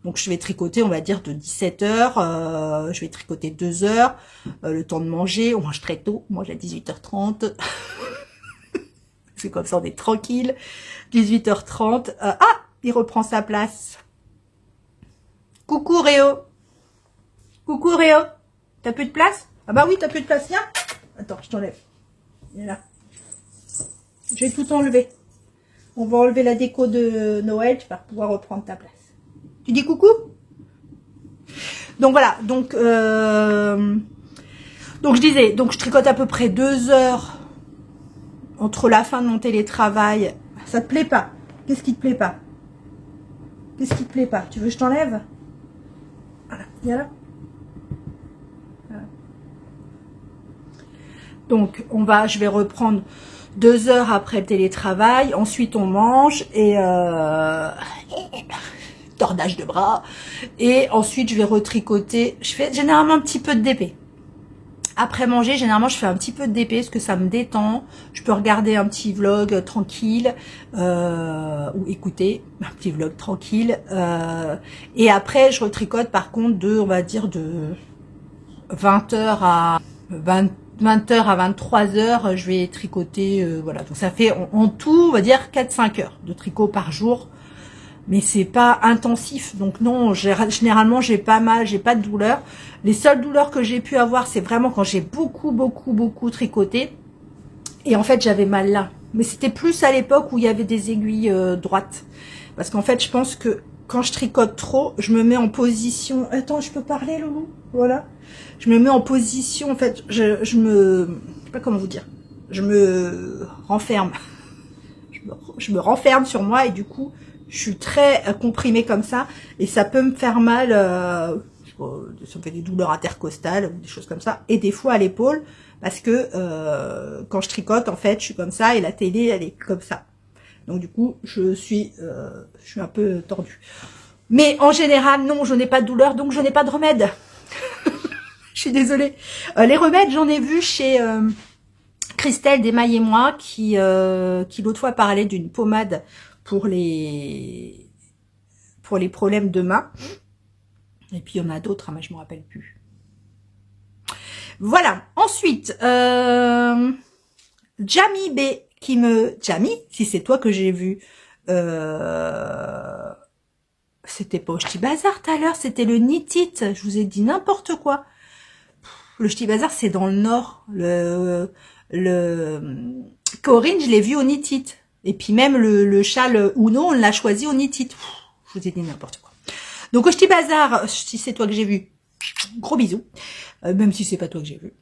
Donc, je vais tricoter, on va dire, de 17h, je vais tricoter 2 heures, le temps de manger, on mange très tôt, on mange à 18h30. C'est comme ça, on est tranquille. 18h30. Il reprend sa place. Coucou Réo. Coucou Réo. T'as plus de place? Ah bah oui, t'as plus de place. Viens. Attends, je t'enlève. Viens là. Je vais tout enlever. On va enlever la déco de Noël. Tu vas pouvoir reprendre ta place. Tu dis coucou? Donc voilà. Donc je disais, donc je tricote à peu près 2 heures entre la fin de mon télétravail. Ça te plaît pas? Qu'est-ce qui te plaît pas? Qu'est-ce qui te plaît pas? Tu veux que je t'enlève? Voilà, viens là. Voilà. Donc, je vais reprendre 2 heures après le télétravail. Ensuite, on mange et tordage de bras. Et ensuite, je vais retricoter. Je fais généralement un petit peu de DP. Après manger, généralement, je fais un petit peu de DP parce que ça me détend. Je peux regarder un petit vlog tranquille ou écouter un petit vlog tranquille. Et après, je retricote par contre on va dire de 20h à 20h à 23h, je vais tricoter. Voilà, donc ça fait en tout, on va dire 4-5 heures de tricot par jour. Mais c'est pas intensif, donc non, généralement j'ai pas mal, j'ai pas de douleur. Les seules douleurs que j'ai pu avoir, c'est vraiment quand j'ai beaucoup tricoté. Et en fait, j'avais mal là. Mais c'était plus à l'époque où il y avait des aiguilles droites. Parce qu'en fait, je pense que quand je tricote trop, je me mets en position... Attends, je peux parler, Loulou? Voilà. Je me mets en position, en fait, je sais pas comment vous dire. Je me renferme. Je me renferme sur moi et du coup... Je suis très comprimée comme ça et ça peut me faire mal, ça me fait des douleurs intercostales, des choses comme ça, et des fois à l'épaule parce que quand je tricote en fait je suis comme ça et la télé elle est comme ça. Donc du coup, je suis un peu tordue. Mais en général, non, je n'ai pas de douleur, donc je n'ai pas de remède. Je suis désolée. Les remèdes, j'en ai vu chez Christelle Desmailles et moi, qui l'autre fois parlait d'une pommade pour les problèmes de main. Et puis il y en a d'autres, hein, mais je me rappelle plus. Voilà. Ensuite, Jamie B Jamie, si c'est toi que j'ai vu, c'était pas au Ch'ti Bazar tout à l'heure, c'était le Nitit. Je vous ai dit n'importe quoi. Le Ch'ti Bazar, c'est dans le nord. Corinne, je l'ai vu au Nitit. Et puis même le châle Uno, on l'a choisi au Nitit. Je vous ai dit n'importe quoi. Donc au Ch'ti Bazar, si c'est toi que j'ai vu, gros bisous. Même si c'est pas toi que j'ai vu.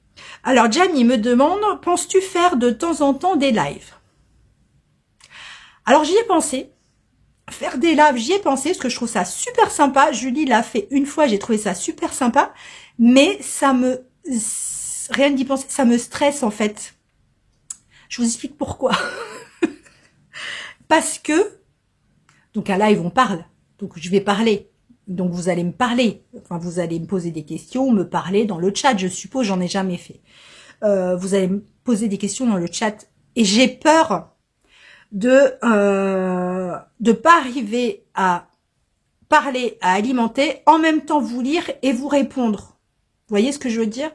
Alors Jamie me demande, penses-tu faire de temps en temps des lives? Alors j'y ai pensé. Faire des lives, j'y ai pensé parce que je trouve ça super sympa. Julie l'a fait une fois, j'ai trouvé ça super sympa. Mais rien d'y penser, ça me stresse en fait. Je vous explique pourquoi. Parce que, donc un live on parle, donc je vais parler. Donc vous allez me parler, enfin vous allez me poser des questions, me parler dans le chat, je suppose, j'en ai jamais fait. Vous allez me poser des questions dans le chat et j'ai peur de pas arriver à parler, à alimenter, en même temps vous lire et vous répondre. Vous voyez ce que je veux dire?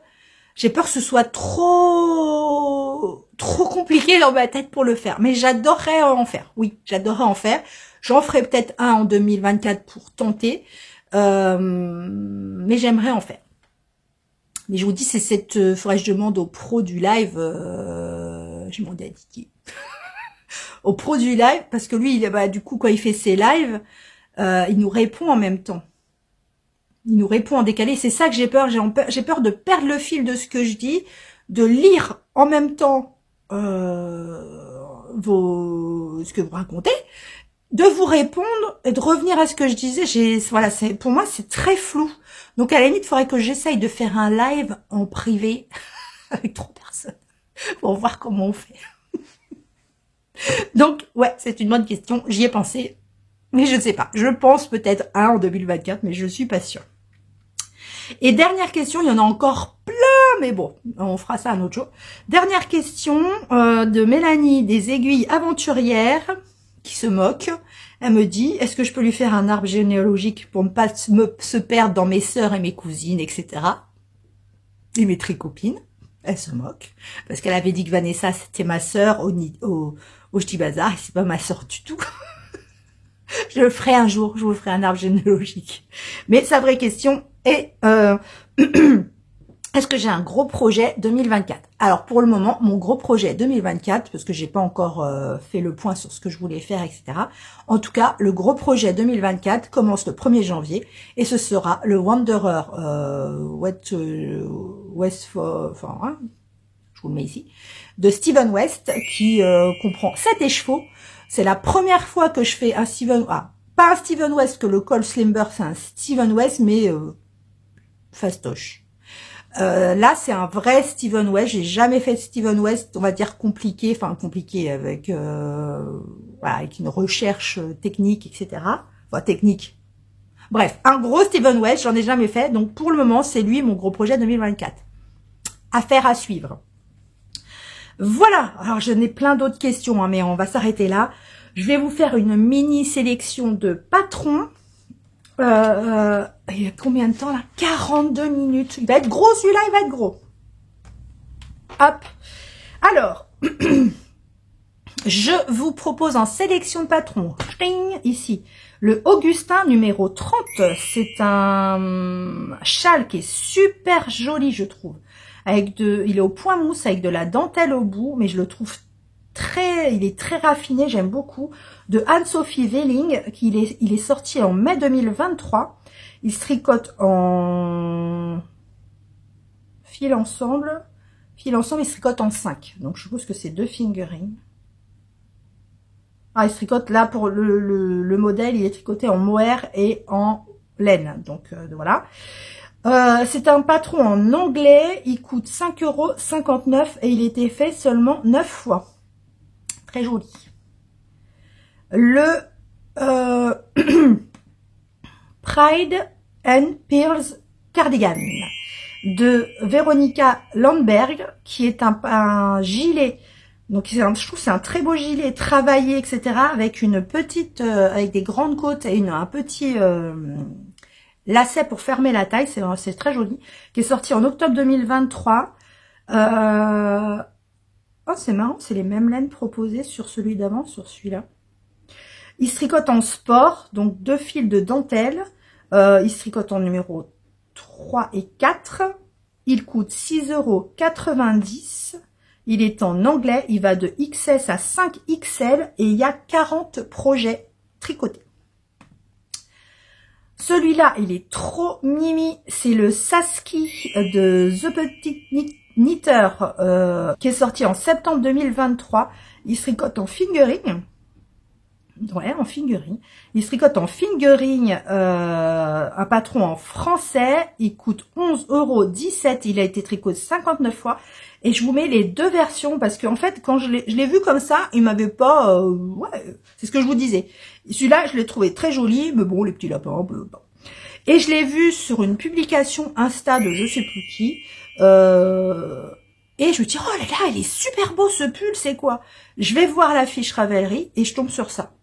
J'ai peur que ce soit trop compliqué dans ma tête pour le faire. Mais j'adorerais en faire. Oui, j'adorerais en faire. J'en ferai peut-être un en 2024 pour tenter. Mais j'aimerais en faire. Mais je vous dis, c'est cette... faudrait que je demande au pro du live. Je m'en dis au pro du live, parce que lui, du coup, quand il fait ses lives, il nous répond en même temps. Il nous répond en décalé. C'est ça que j'ai peur. J'ai peur de perdre le fil de ce que je dis, de lire en même temps ce que vous racontez, de vous répondre et de revenir à ce que je disais. Voilà, pour moi, c'est très flou. Donc, à la limite, il faudrait que j'essaye de faire un live en privé avec 3 personnes pour voir comment on fait. Donc, ouais, c'est une bonne question. J'y ai pensé. Mais je ne sais pas. Je pense peut-être un en 2024, mais je suis pas sûre. Et dernière question, il y en a encore plein, mais bon, on fera ça un autre jour. Dernière question de Mélanie des Aiguilles Aventurières, qui se moque. Elle me dit, est-ce que je peux lui faire un arbre généalogique pour ne pas se perdre dans mes sœurs et mes cousines, etc. Et mes tricopines. Elle se moque. Parce qu'elle avait dit que Vanessa, c'était ma sœur au Ch'ti Bazar, et c'est pas ma sœur du tout. Je le ferai un jour, je vous ferai un arbre généalogique. Mais sa vraie question est, est-ce que j'ai un gros projet 2024? Alors pour le moment, mon gros projet 2024, parce que j'ai pas encore fait le point sur ce que je voulais faire, etc. En tout cas, le gros projet 2024 commence le 1er janvier et ce sera le Wanderer je vous le mets ici, de Steven West, qui comprend 7 écheveaux. C'est la première fois que je fais un pas un Steven West que le Cole Slimber, c'est un Steven West, mais fastoche. Là, c'est un vrai Steven West. J'ai jamais fait de Steven West, on va dire compliqué, avec avec une recherche technique, etc. Enfin, technique. Bref, un gros Steven West, j'en ai jamais fait. Donc, pour le moment, c'est lui mon gros projet 2024. Affaire à suivre. Voilà. Alors, je n'ai plein d'autres questions, hein, mais on va s'arrêter là. Je vais vous faire une mini sélection de patrons. Il y a combien de temps là? 42 minutes. Il va être gros celui-là, il va être gros. Hop. Alors, je vous propose en sélection de patrons. Ici, le Augustin numéro 30. C'est un châle qui est super joli, je trouve. Il est au point mousse avec de la dentelle au bout, mais je le trouve il est très raffiné, j'aime beaucoup, de Anne-Sophie Welling, il est sorti en mai 2023. Il se tricote en fil ensemble, il se tricote en 5. Donc je suppose que c'est 2 fingering. Ah, il se tricote là pour le modèle, il est tricoté en mohair et en laine. Donc voilà. C'est un patron en anglais, il coûte 5,59 € et il était fait seulement 9 fois. Très joli. le Pride and Pearls Cardigan de Veronica Landberg, qui est un gilet. Donc je trouve c'est un très beau gilet travaillé, etc. avec une petite, avec des grandes côtes et un petit lacet pour fermer la taille. C'est très joli. Qui est sorti en octobre 2023. Oh, c'est marrant, c'est les mêmes laines proposées sur celui d'avant, sur celui-là. Il se tricote en sport, donc 2 fils de dentelle. Il se tricote en numéro 3 et 4. Il coûte 6,90 €. Il est en anglais. Il va de XS à 5XL et il y a 40 projets tricotés. Celui-là, il est trop mimi. C'est le Saski de The Petit Knitter qui est sorti en septembre 2023. Il se tricote en fingering. Ouais, en fingering. Il se tricote en fingering, un patron en français. Il coûte 11,17 €. Il a été tricoté 59 fois. Et je vous mets les 2 versions parce qu'en fait, quand je l'ai vu comme ça, il m'avait pas... ouais, c'est ce que je vous disais. Celui-là, je l'ai trouvé très joli, mais bon, les petits lapins, bon. Et je l'ai vu sur une publication Insta de je sais plus qui. Et je me dis, oh là là, il est super beau ce pull, c'est quoi? Je vais voir la fiche Ravelry et je tombe sur ça.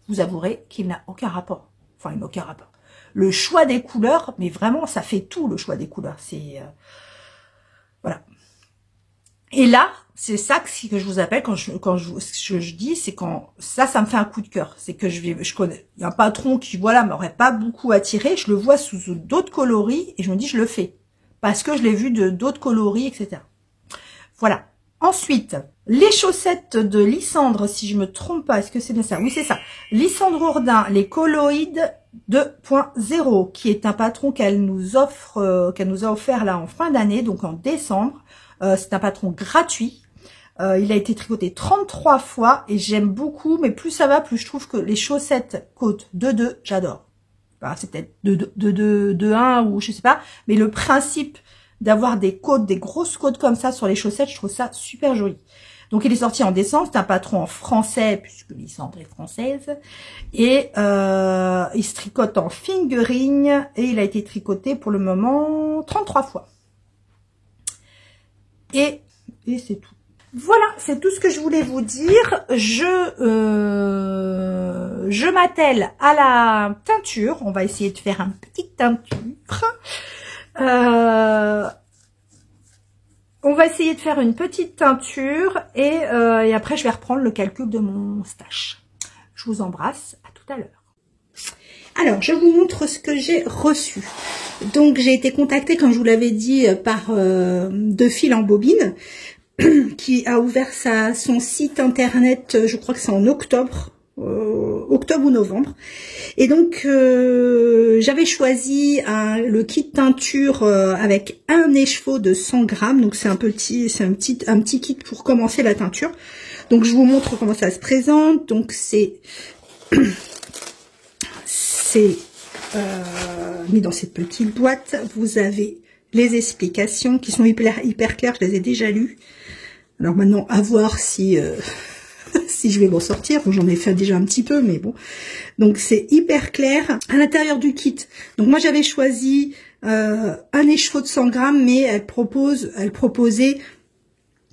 Vous avouerez qu'il n'a aucun rapport. Enfin, il n'a aucun rapport. Le choix des couleurs, mais vraiment, ça fait tout le choix des couleurs. C'est... voilà. Et là, c'est ça que je vous appelle quand je dis, c'est quand ça me fait un coup de cœur. C'est que je connais, il y a un patron qui, voilà, m'aurait pas beaucoup attiré. Je le vois sous d'autres coloris et je me dis, je le fais. Parce que je l'ai vu de d'autres coloris, etc. Voilà. Ensuite, les chaussettes de Lysandre, si je me trompe pas, est-ce que c'est bien ça? Oui, c'est ça. Lysandre Ourdin, les Colloïdes 2.0, qui est un patron qu'elle nous a offert là en fin d'année, donc en décembre. C'est un patron gratuit. Il a été tricoté 33 fois et j'aime beaucoup, mais plus ça va, plus je trouve que les chaussettes côte 2-2, j'adore. Enfin, c'est peut-être 2-1 ou je sais pas, mais le principe d'avoir des côtes, des grosses côtes comme ça sur les chaussettes, je trouve ça super joli. Donc il est sorti en décembre, c'est un patron en français, puisque Lysandre est française, et il se tricote en fingering, et il a été tricoté pour le moment 33 fois. Et c'est tout. Voilà, c'est tout ce que je voulais vous dire. Je m'attelle à la teinture. On va essayer de faire une petite teinture. On va essayer de faire une petite teinture et après je vais reprendre le calcul de mon stash. Je vous embrasse, à tout à l'heure. Alors, je vous montre ce que j'ai reçu. Donc, j'ai été contactée, comme je vous l'avais dit, par De Fil en Bobine, qui a ouvert son site internet, je crois que c'est en octobre ou novembre. Et donc, j'avais choisi le kit teinture avec un écheveau de 100 grammes. Donc, c'est un petit kit pour commencer la teinture. Donc, je vous montre comment ça se présente. Donc, c'est mis dans cette petite boîte. Vous avez les explications qui sont hyper claires. Je les ai déjà lues. Alors maintenant, à voir si si je vais m'en sortir. Bon, j'en ai fait déjà un petit peu, mais bon. Donc c'est hyper clair. À l'intérieur du kit, donc moi j'avais choisi un écheveau de 100 grammes, mais elle proposait,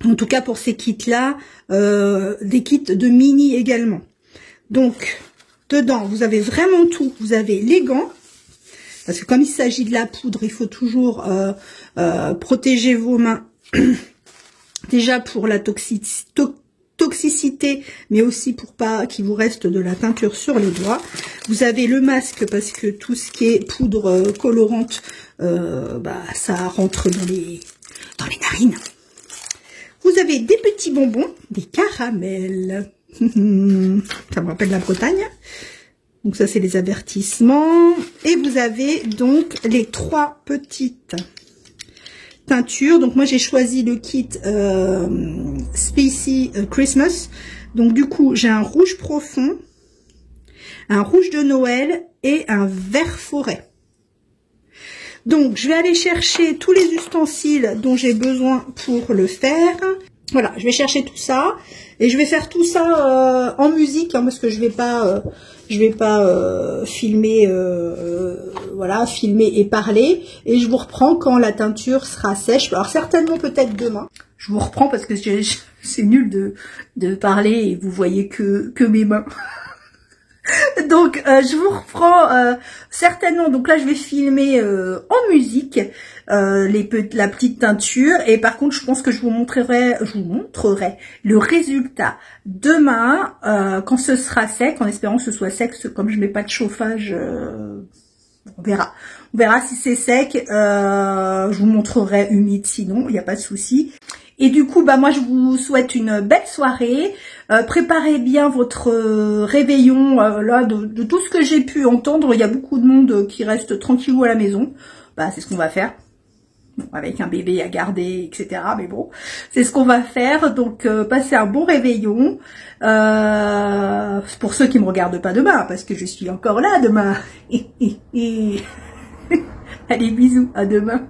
en tout cas pour ces kits-là, des kits de mini également. Donc dedans, vous avez vraiment tout. Vous avez les gants, parce que comme il s'agit de la poudre, il faut toujours protéger vos mains. Déjà pour la toxicité, mais aussi pour pas qu'il vous reste de la teinture sur les doigts. Vous avez le masque, parce que tout ce qui est poudre colorante, ça rentre dans les narines. Vous avez des petits bonbons, des caramels. Ça me rappelle la Bretagne. Donc ça, c'est les avertissements. Et vous avez donc les 3 petites teintures. Donc moi, j'ai choisi le kit Spicy Christmas. Donc du coup, j'ai un rouge profond, un rouge de Noël et un vert forêt. Donc, je vais aller chercher tous les ustensiles dont j'ai besoin pour le faire. Voilà, je vais chercher tout ça et je vais faire tout ça en musique hein, parce que je vais pas filmer voilà, filmer et parler et je vous reprends quand la teinture sera sèche. Alors certainement peut-être demain. Je vous reprends parce que c'est nul de parler et vous voyez que mes mains. Donc je vous reprends certainement. Donc là je vais filmer en musique la petite teinture et par contre je pense que je vous montrerai le résultat demain quand ce sera sec, en espérant que ce soit sec. Comme je mets pas de chauffage, on verra si c'est sec. Je vous montrerai humide, sinon il n'y a pas de souci. Et du coup, bah moi je vous souhaite une belle soirée. Préparez bien votre réveillon. Là, de tout ce que j'ai pu entendre, il y a beaucoup de monde qui reste tranquillou à la maison. Bah c'est ce qu'on va faire. Bon, avec un bébé à garder, etc. Mais bon, c'est ce qu'on va faire. Donc passez un bon réveillon. Pour ceux qui me regardent pas demain, parce que je suis encore là demain. Allez, bisous, à demain.